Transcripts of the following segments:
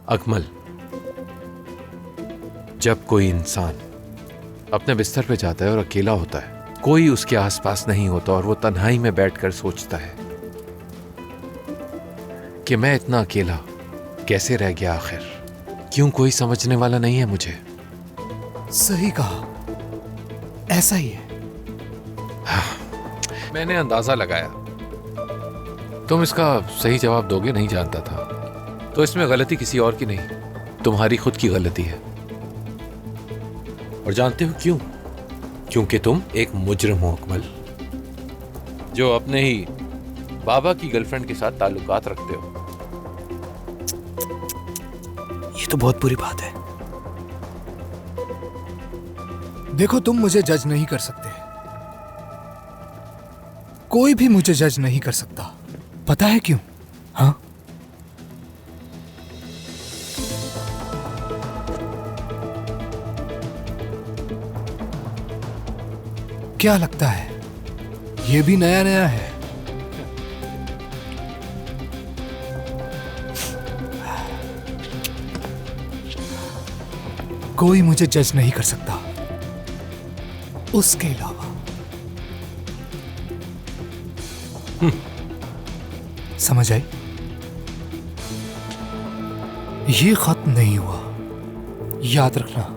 अकमल, जब कोई इंसान अपने बिस्तर पे जाता है और अकेला होता है, कोई उसके आसपास नहीं होता और वो तन्हाई में बैठकर सोचता है कि मैं इतना अकेला कैसे रह गया आखिर, क्यों कोई समझने वाला नहीं है मुझे। सही कहा, ऐसा ही है। मैंने अंदाजा लगाया तुम इसका सही जवाब दोगे, नहीं जानता था। तो इसमें गलती किसी और की नहीं, तुम्हारी खुद की गलती है। और जानते हो क्यों? क्योंकि तुम एक मुजरिम हो अकमल, जो अपने ही बाबा की गर्लफ्रेंड के साथ ताल्लुकात रखते हो। ये तो बहुत बुरी बात है। देखो, तुम मुझे जज नहीं कर सकते, कोई भी मुझे जज नहीं कर सकता। पता है क्यों? हाँ, क्या लगता है ये भी नया नया है? कोई मुझे जज नहीं कर सकता उसके अलावा। समझ आई? ये खत्म नहीं हुआ, याद रखना।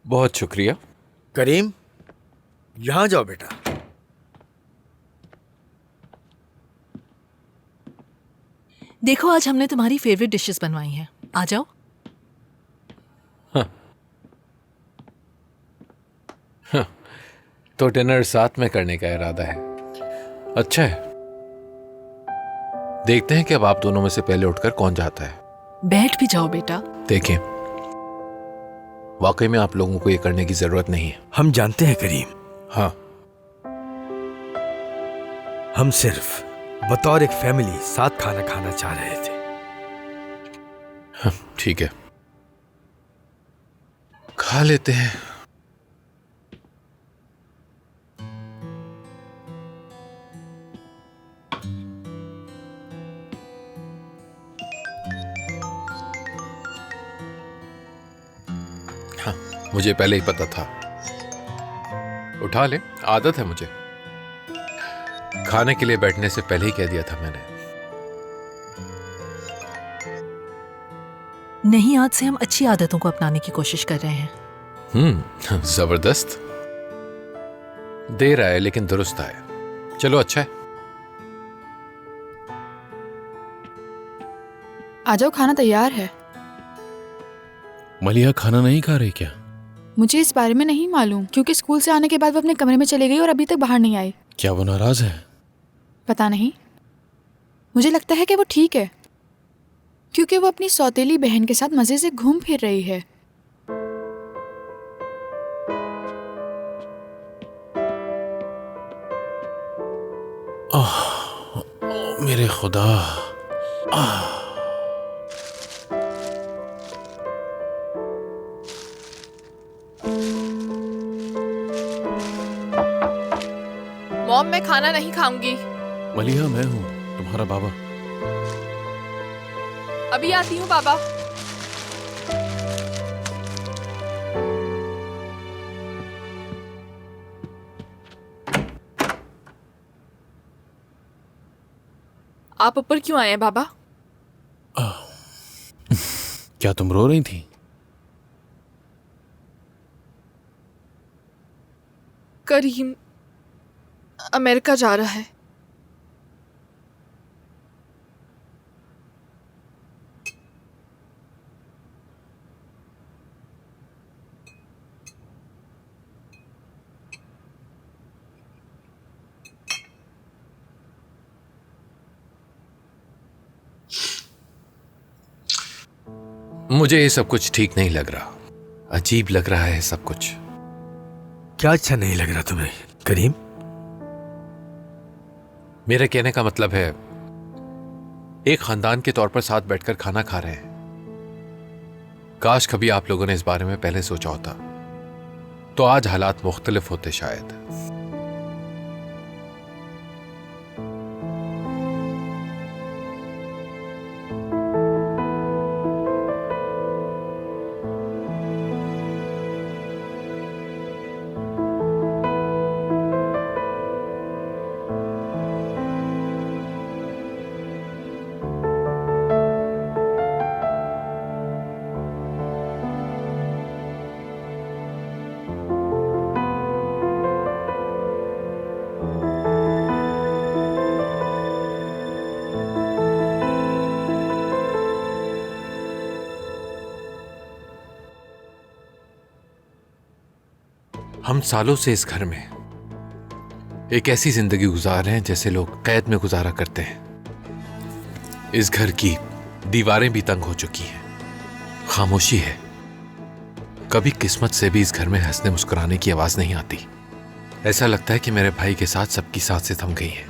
बहुत शुक्रिया। करीम, यहां जाओ बेटा। देखो, आज हमने तुम्हारी फेवरेट डिशेस बनवाई हैं, आ जाओ। तो डिनर साथ में करने का इरादा है? अच्छा है, देखते हैं कि अब आप दोनों में से पहले उठकर कौन जाता है। बैठ भी जाओ बेटा। देखें, वाकई में आप लोगों को ये करने की जरूरत नहीं है। हम जानते हैं करीम, हाँ, हम सिर्फ बतौर एक फैमिली साथ खाना खाना चाह रहे थे। हाँ, ठीक है, खा लेते हैं। हाँ, मुझे पहले ही पता था। उठा ले, आदत है मुझे। खाने के लिए बैठने से पहले ही कह दिया था मैंने। नहीं, आज से हम अच्छी आदतों को अपनाने की कोशिश कर रहे हैं। जबरदस्त। देर आए लेकिन दुरुस्त आए। चलो, अच्छा है। आ जाओ, खाना तैयार है। मलिया खाना नहीं खा रही क्या? मुझे इस बारे में नहीं मालूम, क्योंकि स्कूल से आने के बाद वो अपने कमरे में चली गई और अभी तक बाहर नहीं आई। क्या वो नाराज है? पता नहीं, मुझे लगता है कि वो ठीक है, क्योंकि वो अपनी सौतेली बहन के साथ मजे से घूम फिर रही है। मेरे खुदा। मॉम, मैं खाना नहीं खाऊंगी। मलिया, मैं हूँ तुम्हारा बाबा। अभी आती हूँ बाबा। आप ऊपर क्यों आए हैं बाबा? क्या तुम रो रही थी? करीम अमेरिका जा रहा है। मुझे ये सब कुछ ठीक नहीं लग रहा, अजीब लग रहा है सब कुछ। क्या अच्छा नहीं लग रहा तुम्हें करीम? मेरे कहने का मतलब है, एक खानदान के तौर पर साथ बैठकर खाना खा रहे हैं। काश कभी आप लोगों ने इस बारे में पहले सोचा होता, तो आज हालात मुख्तलिफ होते शायद। हम सालों से इस घर में एक ऐसी जिंदगी गुजार रहे हैं जैसे लोग कैद में गुजारा करते हैं। इस घर की दीवारें भी तंग हो चुकी हैं, खामोशी है। कभी किस्मत से भी इस घर में हंसने मुस्कुराने की आवाज नहीं आती। ऐसा लगता है कि मेरे भाई के साथ सबकी सांसें थम गई हैं।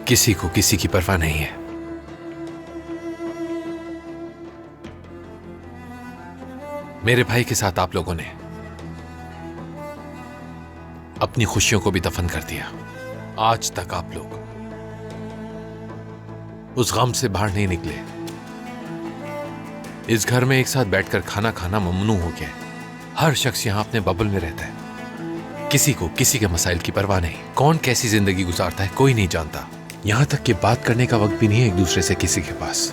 किसी को किसी की परवाह नहीं है। मेरे भाई के साथ आप लोगों ने अपनी खुशियों को भी दफन कर दिया। आज तक आप लोग उस गम से बाहर नहीं निकले। इस घर में एक साथ बैठकर खाना खाना ममनू हो गया है। हर शख्स यहां अपने बबल में रहता है। किसी को किसी के मसाइल की परवाह नहीं। कौन कैसी जिंदगी गुजारता है कोई नहीं जानता। यहां तक कि बात करने का वक्त भी नहीं है एक दूसरे से किसी के पास।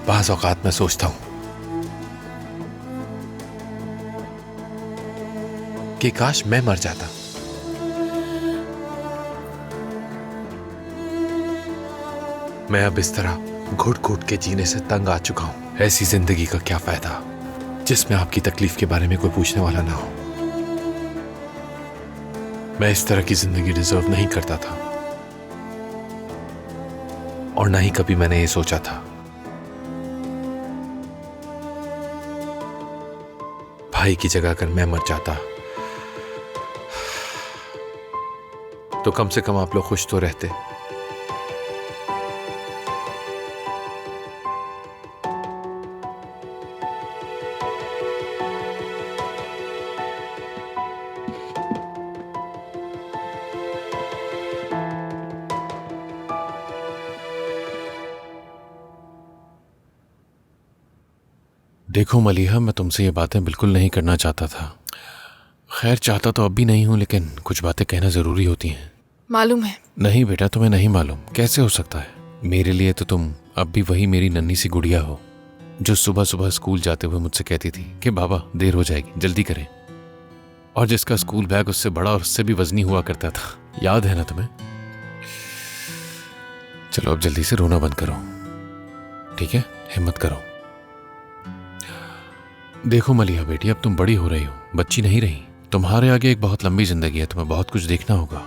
बाज़ औक़ात मैं सोचता हूं कि काश मैं मर जाता। मैं अब इस तरह घुट घुट के जीने से तंग आ चुका हूं। ऐसी जिंदगी का क्या फायदा जिसमें आपकी तकलीफ के बारे में कोई पूछने वाला ना हो। मैं इस तरह की जिंदगी डिजर्व नहीं करता था, और ना ही कभी मैंने ये सोचा था। भाई की जगह अगर मैं मर जाता तो कम से कम आप लोग खुश तो रहते। देखो मलिहा, मैं तुमसे ये बातें बिल्कुल नहीं करना चाहता था। खैर, चाहता तो अब भी नहीं हूं, लेकिन कुछ बातें कहना जरूरी होती हैं। मालूम है। नहीं बेटा, तुम्हें नहीं मालूम। कैसे हो सकता है? मेरे लिए तो तुम अब भी वही मेरी नन्ही सी गुड़िया हो जो सुबह सुबह स्कूल जाते हुए मुझसे कहती थी कि बाबा देर हो जाएगी, जल्दी करें। और जिसका स्कूल बैग उससे बड़ा और उससे भी वजनी हुआ करता था। याद है ना तुम्हें? चलो अब जल्दी से रोना बंद करो, ठीक है? हिम्मत करो। देखो मलिहा बेटी, अब तुम बड़ी हो रही हो, बच्ची नहीं रही। तुम्हारे आगे एक बहुत लंबी जिंदगी है, तुम्हें बहुत कुछ देखना होगा।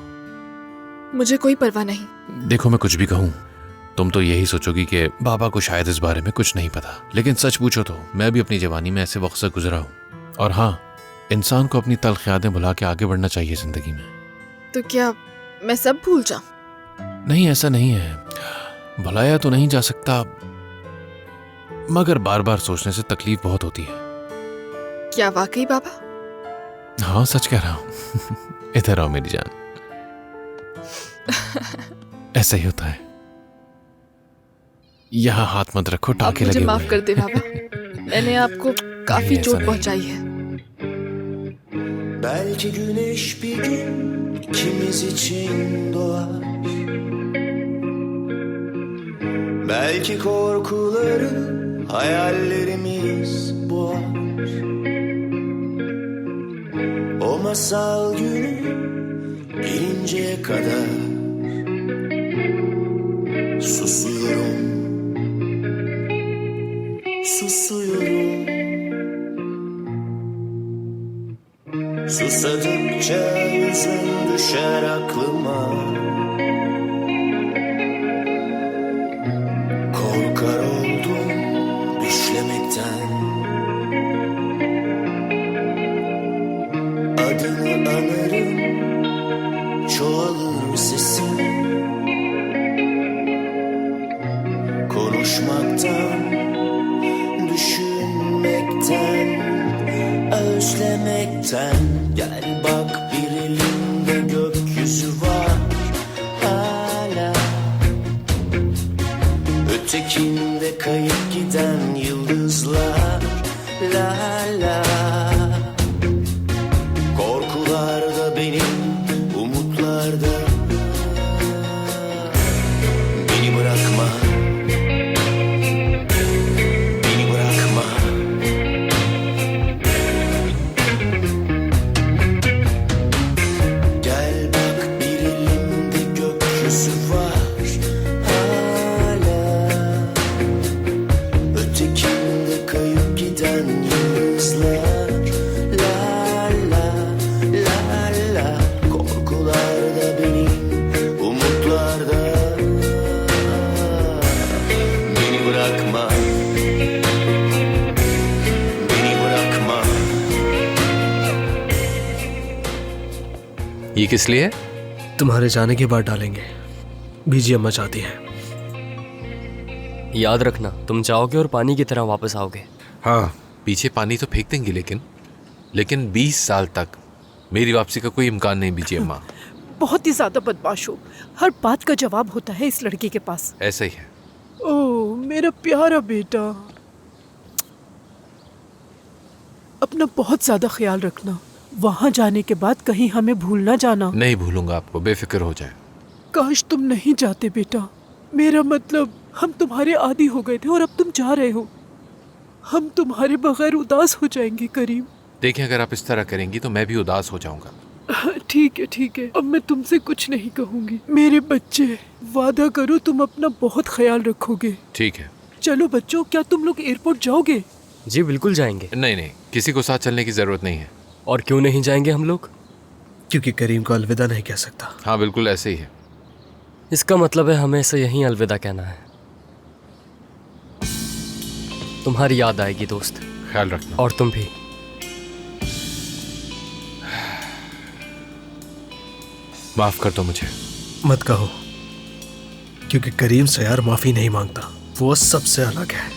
मुझे कोई परवाह नहीं। देखो, मैं कुछ भी कहूं तुम तो यही सोचोगी कि बाबा को शायद इस बारे में कुछ नहीं पता, लेकिन सच पूछो तो मैं भी अपनी जवानी में ऐसे वक्त से गुजरा हूं। और हाँ, इंसान को अपनी तल्ख यादें भुला के आगे बढ़ना चाहिए जिंदगी में। तो क्या मैं सब भूल जाऊं? नहीं, ऐसा नहीं है। भुलाया तो नहीं जा सकता, मगर बार बार सोचने से तकलीफ बहुत होती है। क्या वाकई बाबा? हाँ, सच कह रहा हूं। इधर आओ मेरी जान। ऐसा ही होता है। यहाँ हाथ मत रखो, आप टाके मुझे लगे माफ हुए कर हैं। दे बाबा। मैंने आपको काफी नहीं, ऐसा चोट नहीं। पहुंचाई है। Belki güneş bir gün ikimiz için doğar. Belki korkuları hayallerimiz boğar. O masal günü gelinceye kadar susuyorum, susuyorum. Susadıkça yüzün düşer aklıma. Korkar oldum düşlemekten. Adını anarım, çoğalır sesim. Konuşmaktan, düşünmekten, özlemekten. Gel bak, bir elimde gökyüzü var hala. Ötekinde kayıp giden yıldızlar. La la. Korkularda benim, umutlarda. Beni bırakma. Beni bırakma. Gel bak, bir elimde gökyüzü var hala. Ötekinde kayıp giden yıldızlar. La la la la. Korkularda benim, umutlarda. Beni bırakma. Beni bırakma. ये किस लिए है? तुम्हारे जाने के बाद डालेंगे। बीजी अम्मा चाहती है। याद रखना, तुम जाओगे और पानी की तरह वापस आओगे। हाँ, पीछे पानी तो फेंक देंगे, लेकिन 20 साल तक मेरी वापसी का कोई इम्कान नहीं बीजी अम्मा। बहुत ही ज्यादा बदमाश हो। हर बात का जवाब होता है इस लड़की के पास। ऐसा ही है। ओह मेरा प्यारा बेटा, अपना बहुत ज्यादा ख्याल रखना। वहां जाने के बाद कहीं हमें भूल ना जाना। नहीं भूलूंगा आपको, बेफिक्र हो जाए। काश तुम नहीं जाते बेटा। मेरा मतलब, हम तुम्हारे आदी हो गए थे और अब तुम जा रहे हो। हम तुम्हारे बगैर उदास हो जाएंगे करीम। देखिए, अगर आप इस तरह करेंगी तो मैं भी उदास हो जाऊंगा। ठीक है ठीक है, अब मैं तुमसे कुछ नहीं कहूंगी। मेरे बच्चे, वादा करो तुम अपना बहुत ख्याल रखोगे। ठीक है। चलो बच्चों, क्या तुम लोग एयरपोर्ट जाओगे? जी बिल्कुल जाएंगे। नहीं नहीं, किसी को साथ चलने की जरूरत नहीं है। और क्यों नहीं जाएंगे हम लोग? क्योंकि करीम को अलविदा नहीं कह सकता। हाँ बिल्कुल ऐसे ही है। इसका मतलब है हमें इसे यहीं अलविदा कहना है। तुम्हारी याद आएगी दोस्त। ख्याल रखना। और तुम भी। माफ कर दो मुझे। मत कहो, क्योंकि करीम से यार माफी नहीं मांगता। वो सबसे अलग है।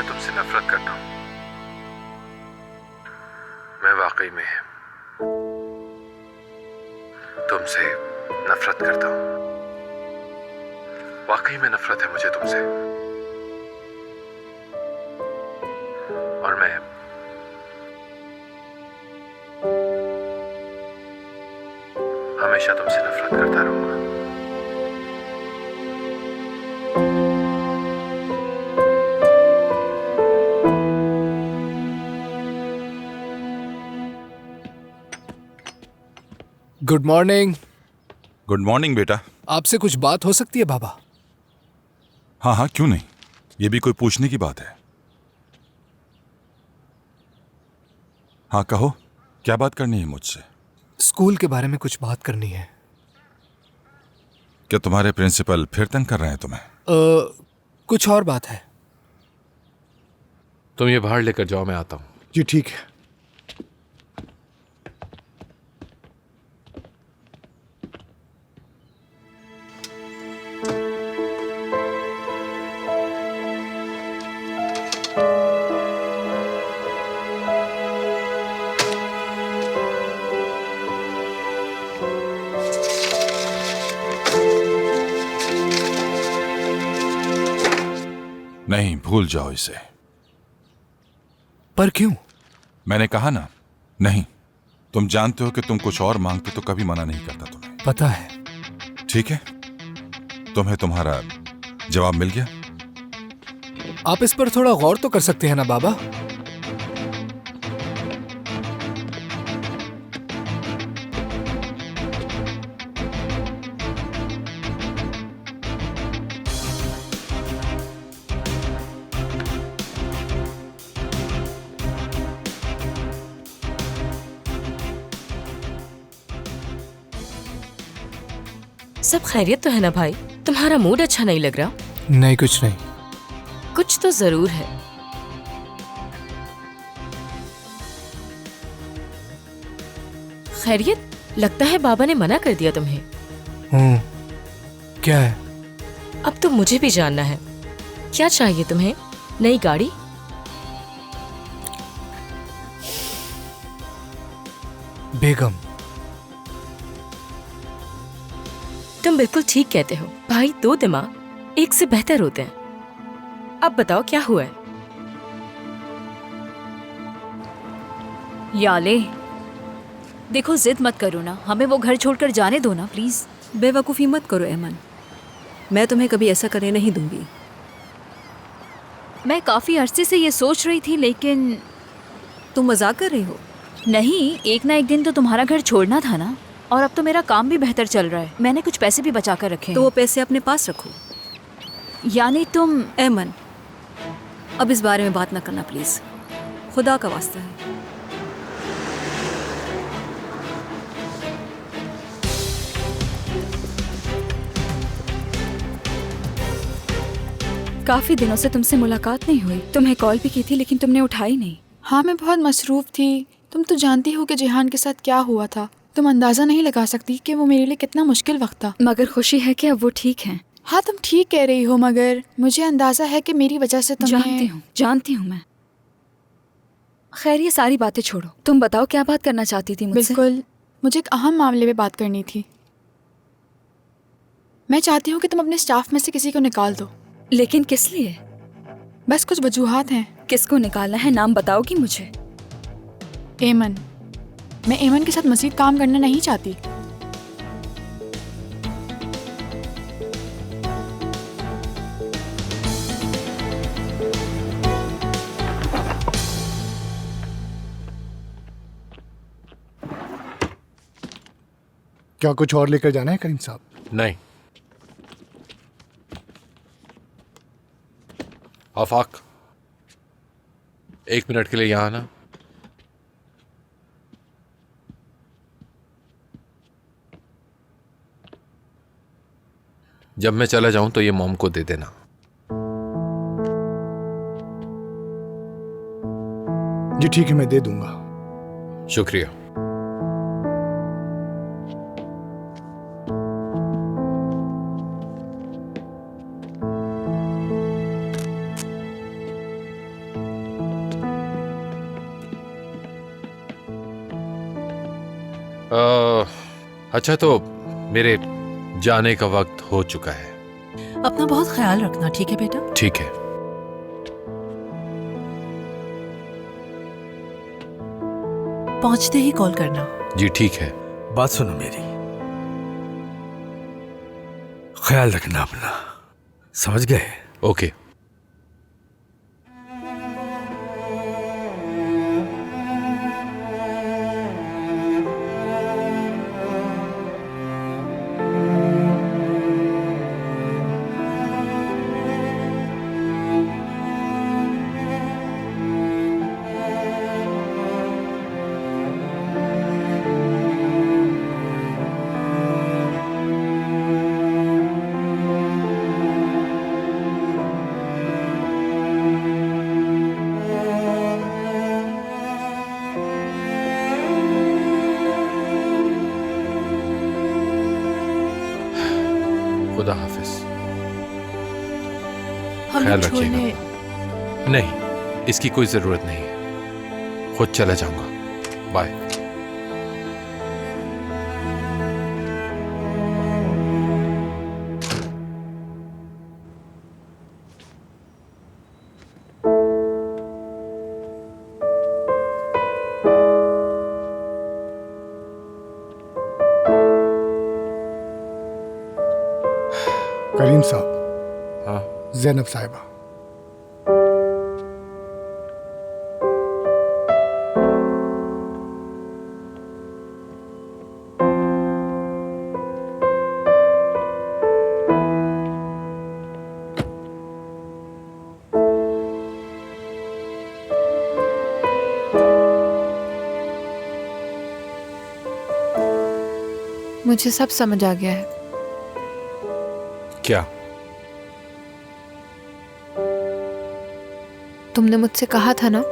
मैं तुमसे नफरत करता हूं। मैं वाकई में तुमसे नफरत करता हूं। वाकई में नफरत है मुझे तुमसे। और मैं हमेशा तुमसे नफरत करता रहूंगा। Good morning. गुड मॉर्निंग बेटा। आपसे कुछ बात हो सकती है बाबा? हाँ हाँ, क्यों नहीं, ये भी कोई पूछने की बात है। हाँ कहो, क्या बात करनी है मुझसे? स्कूल के बारे में कुछ बात करनी है। क्या तुम्हारे प्रिंसिपल फिर तंग कर रहे हैं तुम्हें? कुछ और बात है। तुम ये बाहर लेकर जाओ, मैं आता हूं। जी ठीक है। नहीं, भूल जाओ इसे। पर क्यों? मैंने कहा ना, नहीं। तुम जानते हो कि तुम कुछ और मांगते तो कभी मना नहीं करता तुम्हें। पता है। ठीक है, तुम्हें तुम्हारा जवाब मिल गया। आप इस पर थोड़ा गौर तो कर सकते हैं ना बाबा। सब खैरियत तो है ना भाई? तुम्हारा मूड अच्छा नहीं लग रहा? नहीं, कुछ नहीं। कुछ तो जरूर है। खैरियत? लगता है बाबा ने मना कर दिया तुम्हें। क्या है? अब तो मुझे भी जानना है। क्या चाहिए तुम्हें? नई गाड़ी? बेगम, तुम बिल्कुल ठीक कहते हो भाई, दो दिमाग एक से बेहतर होते हैं। अब बताओ क्या हुआ है? याले, देखो जिद मत करो ना, हमें वो घर छोड़कर जाने दो ना प्लीज। बेवकूफ़ी मत करो एमन, मैं तुम्हें कभी ऐसा करने नहीं दूंगी। मैं काफी अरसे से ये सोच रही थी, लेकिन तुम मजाक कर रही हो? नहीं, एक ना एक दिन तो तुम्हारा घर छोड़ना था ना। और अब तो मेरा काम भी बेहतर चल रहा है, मैंने कुछ पैसे भी बचा कर रखे हैं। तो वो पैसे अपने पास रखो। यानी तुम? एमन, अब इस बारे में बात ना करना प्लीज, खुदा का वास्ता है। काफी दिनों से तुमसे मुलाकात नहीं हुई। तुम्हें कॉल भी की थी लेकिन तुमने उठाई नहीं। हाँ, मैं बहुत मसरूफ थी। तुम तो जानती हो कि जिहान के साथ क्या हुआ था। तुम अंदाजा नहीं लगा सकती कि वो मेरे लिए कितना मुश्किल वक्त था। मगर खुशी है कि अब वो ठीक हैं। हाँ, तुम ठीक कह रही हो, मगर मुझे अंदाजा है कि मेरी वजह से तुम्हें... जानती हूँ मैं। खैर, ये सारी बातें छोड़ो, तुम बताओ क्या बात करना चाहती थी मुझसे? बिल्कुल, मुझे एक अहम मामले में बात करनी थी। मैं चाहती हूँ कि तुम अपने स्टाफ में से किसी को निकाल दो। लेकिन किस लिए? बस कुछ वजूहात हैं। किसको निकालना है, नाम बताओगी मुझे? एमन। मैं एमन के साथ मज़ीद काम करना नहीं चाहती। क्या कुछ और लेकर जाना है करीम साहब? नहीं। आफाक, 1 मिनट के लिए यहाँ आना। जब मैं चला जाऊं तो ये मॉम को दे देना। जी ठीक है, मैं दे दूंगा। शुक्रिया। अच्छा तो मेरे जाने का वक्त हो चुका है। अपना बहुत ख्याल रखना, ठीक है बेटा? ठीक है। पहुंचते ही कॉल करना। जी ठीक है। बात सुनो मेरी, ख्याल रखना अपना, समझ गए? ओके। खुदा हाफिज। ख्याल रखिएगा। नहीं, इसकी कोई जरूरत नहीं है, खुद चला जाऊंगा। बाय। करीम साहब। हाँ। जैनब साहिबा। मुझे सब समझ आ गया है। क्या? तुमने मुझसे कहा था ना,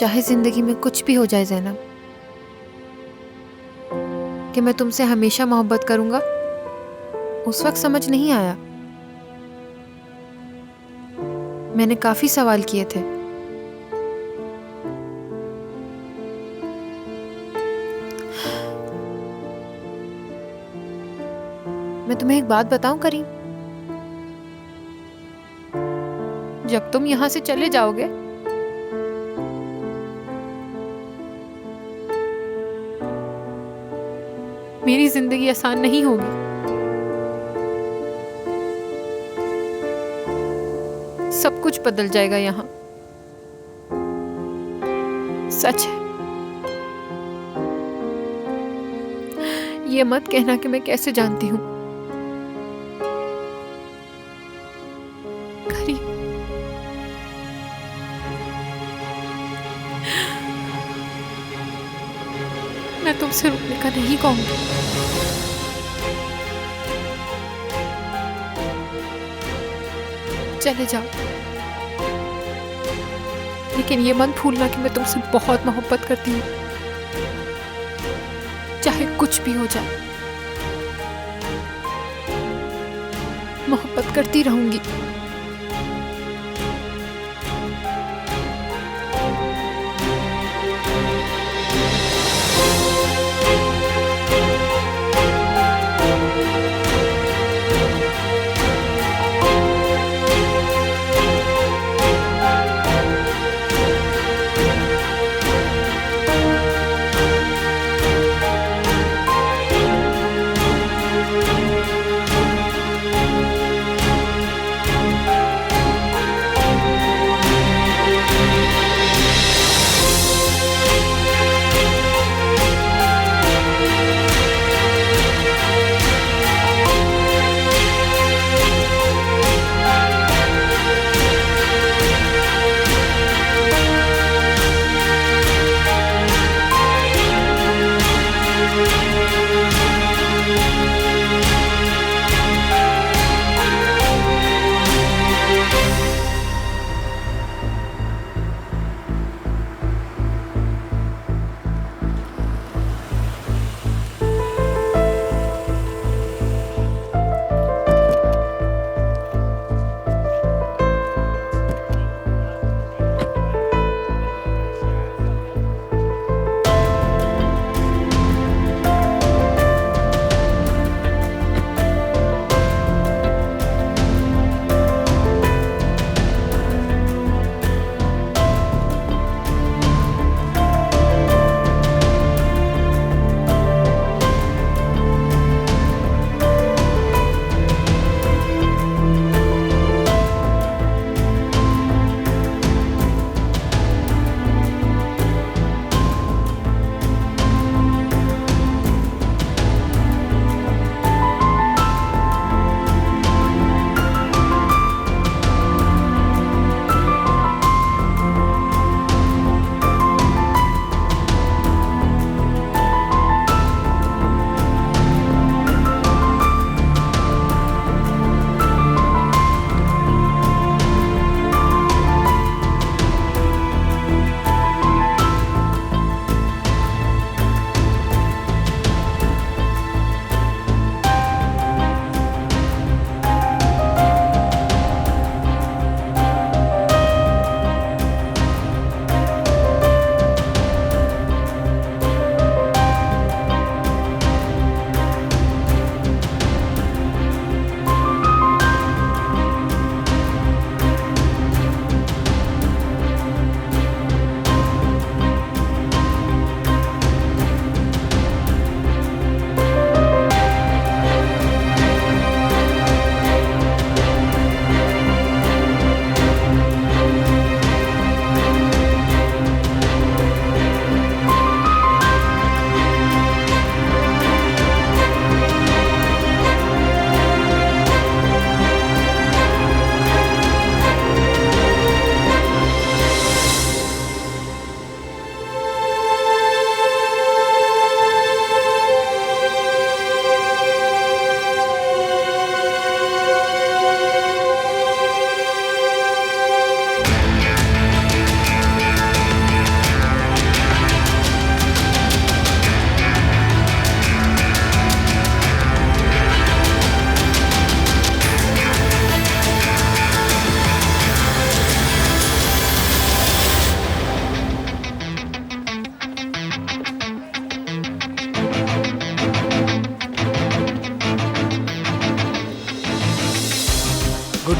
चाहे जिंदगी में कुछ भी हो जाए जैनब, कि मैं तुमसे हमेशा मोहब्बत करूंगा। उस वक्त समझ नहीं आया, मैंने काफी सवाल किए थे। मैं तुम्हें एक बात बताऊं करीम, जब तुम यहां से चले जाओगे मेरी जिंदगी आसान नहीं होगी। सब कुछ बदल जाएगा यहां, सच है। ये मत कहना कि मैं कैसे जानती हूं। मैं तुमसे रुकने का नहीं कहूंगी। चले जाओ, लेकिन ये मत भूलना कि मैं तुमसे बहुत मोहब्बत करती हूँ, चाहे कुछ भी हो जाए। मोहब्बत करती रहूंगी।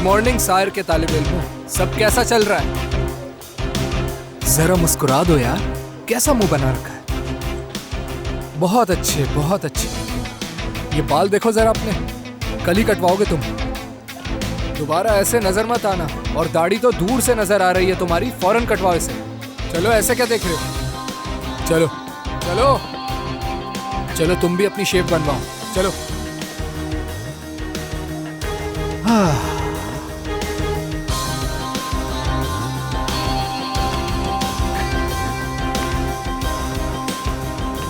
मॉर्निंग सायर के तालिब इल्मों, सब कैसा चल रहा है? जरा मुस्कुरा दो यार, कैसा मुंह बना रखा है? बहुत अच्छे, बहुत अच्छे। ये बाल देखो जरा अपने, कल ही कटवाओगे तुम। दोबारा ऐसे नजर मत आना। और दाढ़ी तो दूर से नजर आ रही है तुम्हारी, फौरन कटवाओ इसे। चलो, ऐसे क्या देख रहे हो? चलो चलो चलो, तुम भी अपनी शेप बनवाओ, चलो।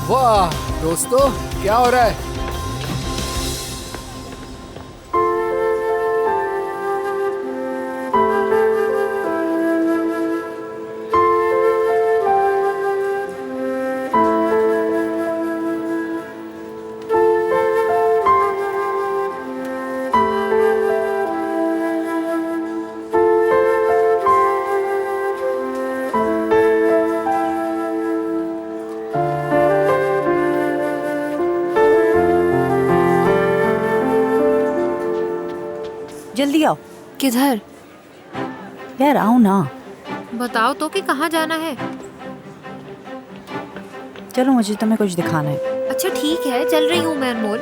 वाह दोस्तों, क्या हो रहा है? जल्दी आओ। किधर? यार आओ ना। बताओ तो कि कहाँ जाना है। चलो, मुझे तुम्हें कुछ दिखाना है। अच्छा ठीक है, चल रही हूँ मैं अनमोल।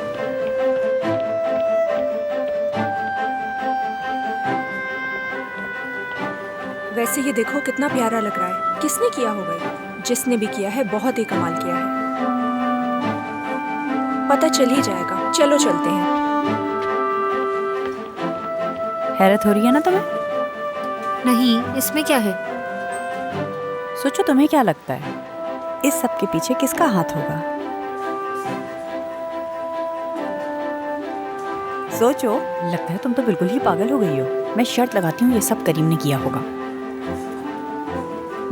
वैसे ये देखो कितना प्यारा लग रहा है। किसने किया होगा ये? जिसने भी किया है बहुत ही कमाल किया है। पता चल ही जाएगा। चलो चलते हैं। हैरत हो रही है ना तुम्हें? नहीं, इसमें क्या है? सोचो, तुम्हें क्या लगता है इस सब के पीछे किसका हाथ होगा? सोचो। लगता है तुम तो बिल्कुल ही पागल हो गई हो। मैं शर्त लगाती हूँ ये सब करीम ने किया होगा।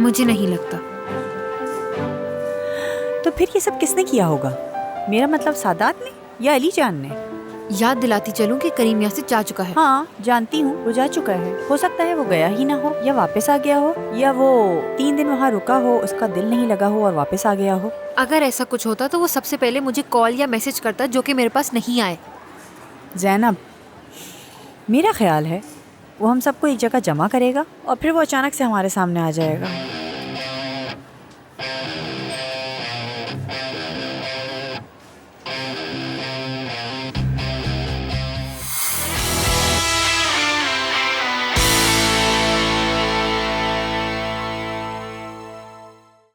मुझे नहीं लगता। तो फिर ये सब किसने किया होगा? मेरा मतलब सादात ने या अली जान ने? याद दिलाती चलूं कि करीम यहाँ से जा चुका है। हाँ जानती हूँ, वो जा चुका है। हो सकता है वो गया ही ना हो, या वापस आ गया हो, या वो 3 दिन वहाँ रुका हो, उसका दिल नहीं लगा हो और वापस आ गया हो। अगर ऐसा कुछ होता तो वो सबसे पहले मुझे कॉल या मैसेज करता, जो कि मेरे पास नहीं आए। ज़ैनब, मेरा ख्याल है वो हम सबको एक जगह जमा करेगा और फिर वो अचानक से हमारे सामने आ जाएगा।